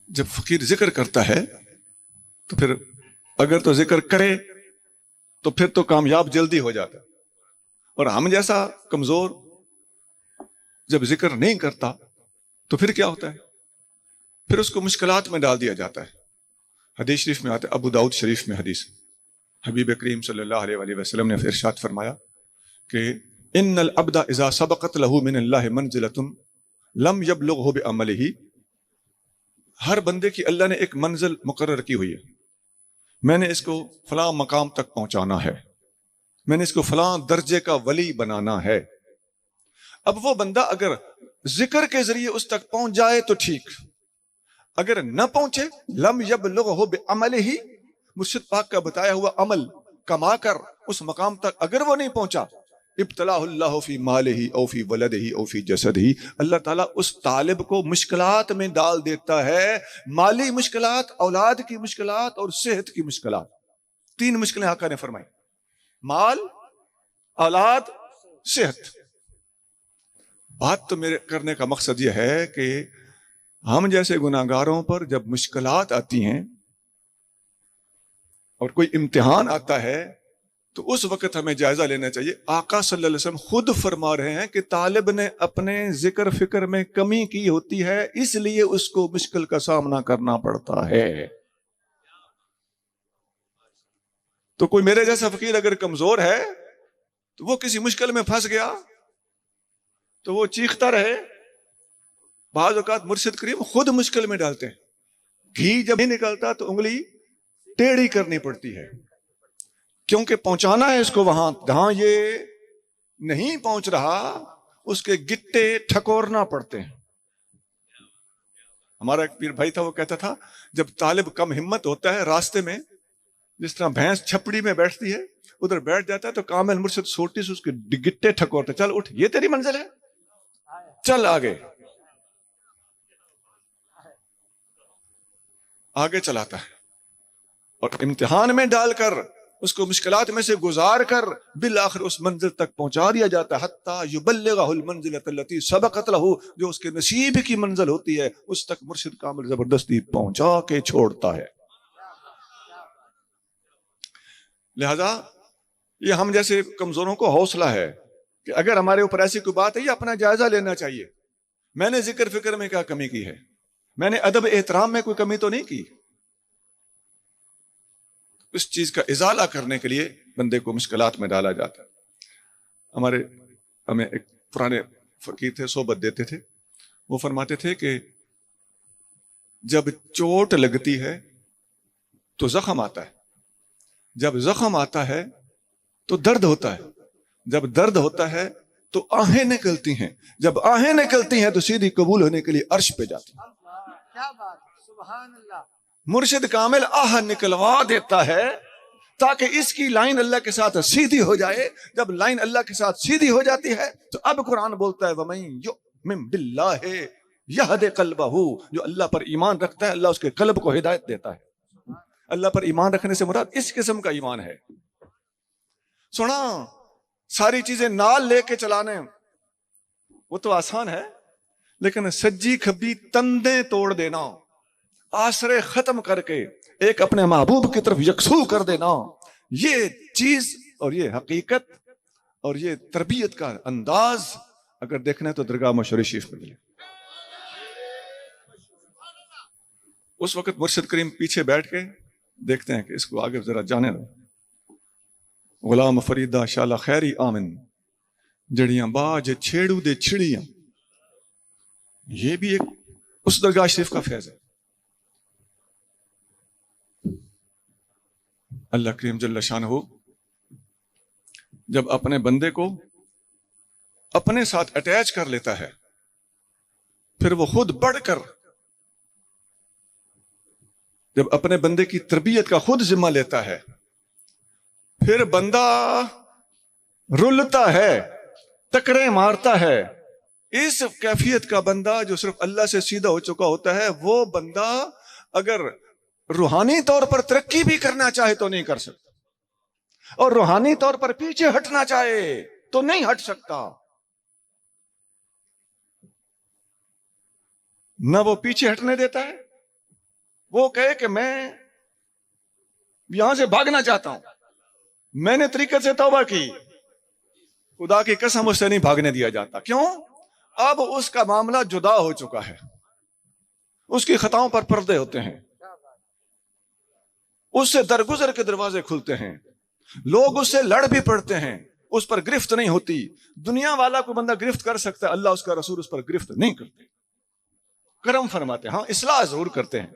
जब फकीर जिक्र करता है तो फिर अगर तो जिक्र करे तो फिर तो कामयाब जल्दी हो जाता है, और हम जैसा कमजोर जब जिक्र नहीं करता तो फिर क्या होता है, फिर उसको मुश्किलात में डाल दिया जाता है। हदीस शरीफ में आता है, अबू दाऊद शरीफ में हदीस, हबीब करीम सल्लल्लाहु अलैहि वसल्लम ने इरशाद फरमाया कि इन्नल अब्दा इज़ा सबक़त लहू मिनल्लाहि मंज़िलतुन लम यबलुगहु बिअमलिही, हर बंदे की अल्लाह ने एक मंजिल मुकर्रर की हुई है, मैंने इसको फलां मकाम तक पहुंचाना है, मैंने इसको फलां दर्जे का वली बनाना है। अब वो बंदा अगर जिक्र के जरिए उस तक पहुंच जाए तो ठीक, अगर न पहुंचे लम यबलुगहु बिअमलिही, मुर्शिद पाक का बताया हुआ अमल कमा कर उस मकाम तक अगर वो नहीं पहुंचा, इब्तलाहुल्लाहु फी मालिही औ फी वलदिही औ फी जसदिही, अल्लाह ताला उस तालिब को मुश्किलात में डाल देता है, माली मुश्किलात, औलाद की मुश्किलात और सेहत की मुश्किलात। तीन मुश्किलें आका ने फरमाई, माल, औलाद, सेहत। बात तो मेरे करने का मकसद यह है कि हम जैसे गुनाहगारों पर जब मुश्किलात आती हैं और कोई इम्तिहान आता है तो उस वक्त हमें जायजा लेना चाहिए। आका सल्लल्लाहु अलैहि वसल्लम खुद फरमा रहे हैं कि तालिब ने अपने जिक्र फिक्र में कमी की होती है, इसलिए उसको मुश्किल का सामना करना पड़ता है। तो कोई मेरे जैसा फकीर अगर कमजोर है तो वो किसी मुश्किल में फंस गया तो वो चीखता रहे। बाज़ औक़ात मुर्शिद करीम खुद मुश्किल में डालते हैं, घी जब नहीं निकलता तो उंगली टेढ़ी करनी पड़ती है, क्योंकि पहुंचाना है इसको वहां जहां ये नहीं पहुंच रहा, उसके गिट्टे ठकोरना पड़ते हैं। हमारा एक पीर भाई था, वो कहता था जब तालिब कम हिम्मत होता है रास्ते में, जिस तरह भैंस छपड़ी में बैठती है उधर बैठ जाता है तो कामिल मुर्शिद सोटी से उसके गिट्टे ठकोरते, चल उठ, ये तेरी मंजिल है, चल आगे आगे चलाता है, और इम्तिहान में डालकर उसको मुश्किलात में से गुजार कर बिल आखिर उस मंजिल तक पहुंचा दिया जाता है। हत्ता युबल्लिगहुल मंजिलतल्लती सबक़त लहू, जो उसके नसीब की मंजिल होती है उस तक मुर्शिद कामिल जबरदस्ती पहुंचा के छोड़ता है। लिहाजा ये हम जैसे कमजोरों को हौसला है कि अगर हमारे ऊपर ऐसी कोई बात है, ये अपना जायजा लेना चाहिए। मैंने जिक्र फिक्र में क्या कमी की है, मैंने अदब एहतराम में कोई कमी तो नहीं की। इस चीज का इजाला करने के लिए बंदे को मुश्किलात में डाला जाता है। हमें एक पुराने फकीर थे, सोबत देते थे, वो फरमाते थे कि जब चोट लगती है तो जख्म आता है, जब जख्म आता है तो दर्द होता है, जब दर्द होता है तो आहें निकलती हैं, जब आहें निकलती हैं तो सीधी कबूल होने के लिए अर्श पे जाती हैं। क्या बात, सुभान अल्लाह। मुर्शिद कामिल आह निकलवा देता है ताकि इसकी लाइन अल्लाह के साथ सीधी हो जाए। जब लाइन अल्लाह के साथ सीधी हो जाती है तो अब कुरान बोलता है वमन युमिन बिल्लाहि यहदि क़ल्बहु, जो अल्लाह पर ईमान रखता है अल्लाह उसके कल्ब को हिदायत देता है। अल्लाह पर ईमान रखने से मुराद इस किस्म का ईमान है। सुना, सारी चीजें नाल लेके चलाने वो तो आसान है, लेकिन सज्जी खब्बी तंदे तोड़ देना, आसरे खत्म करके एक अपने महबूब की तरफ यकसू कर देना, ये चीज और ये हकीकत और ये तरबियत का अंदाज अगर देखना है तो दरगाह मशहूर शरीफ में मिले। उस वक्त मुर्शिद करीम पीछे बैठ के देखते हैं कि इसको आगे जरा जाने दो। गुलाम फरीदा शाला खैरी आमिन जड़ियां बाज छेड़ू दे छिड़ियां, ये भी एक उस दरगाह शरीफ का फैज है। अल्लाह करीम जल्ल शानहू जब अपने बंदे को अपने साथ अटैच कर लेता है, फिर वो खुद बढ़कर जब अपने बंदे की तरबियत का खुद जिम्मा लेता है, फिर बंदा रुलता है, टकरे मारता है। इस कैफियत का बंदा जो सिर्फ अल्लाह से सीधा हो चुका होता है, वो बंदा अगर रूहानी तौर पर तरक्की भी करना चाहे तो नहीं कर सकता, और रूहानी तौर पर पीछे हटना चाहे तो नहीं हट सकता। न वो पीछे हटने देता है वो कहे कि मैं यहां से भागना चाहता हूं, मैंने तरीके से तौबा की, खुदा की कसम उससे नहीं भागने दिया जाता। क्यों? अब उसका मामला जुदा हो चुका है, उसकी खताओं पर पर्दे होते हैं, उससे दरगुजर के दरवाजे खुलते हैं, लोग उससे लड़ भी पड़ते हैं, उस पर गिरफ्त नहीं होती। दुनिया वाला को बंदा गिरफ्त कर सकता है, अल्लाह उसका रसूल उस पर गिरफ्त नहीं करते, करम फरमाते हैं। हाँ, इस्लाह जरूर करते हैं।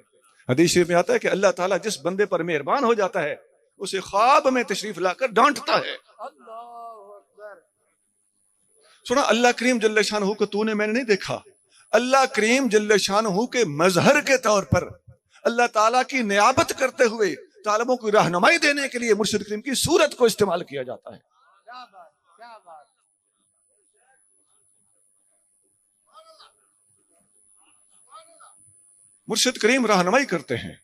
हदीस शरीफ में आता है कि अल्लाह ताला जिस बंदे पर मेहरबान हो जाता है उसे ख्वाब में तशरीफ लाकर डांटता है। अल्लाहु अकबर। सुना, अल्लाह करीम जल्ले शानहू को तूने मैंने नहीं देखा, अल्लाह करीम जल्ले शानहू के मजहर के तौर पर अल्लाह ताला की नियाबत करते हुए तालिबों की रहनुमाई देने के लिए मुर्शिद करीम की सूरत को इस्तेमाल किया जाता है। क्या बात, क्या बात। मुर्शिद करीम रहनुमाई करते हैं।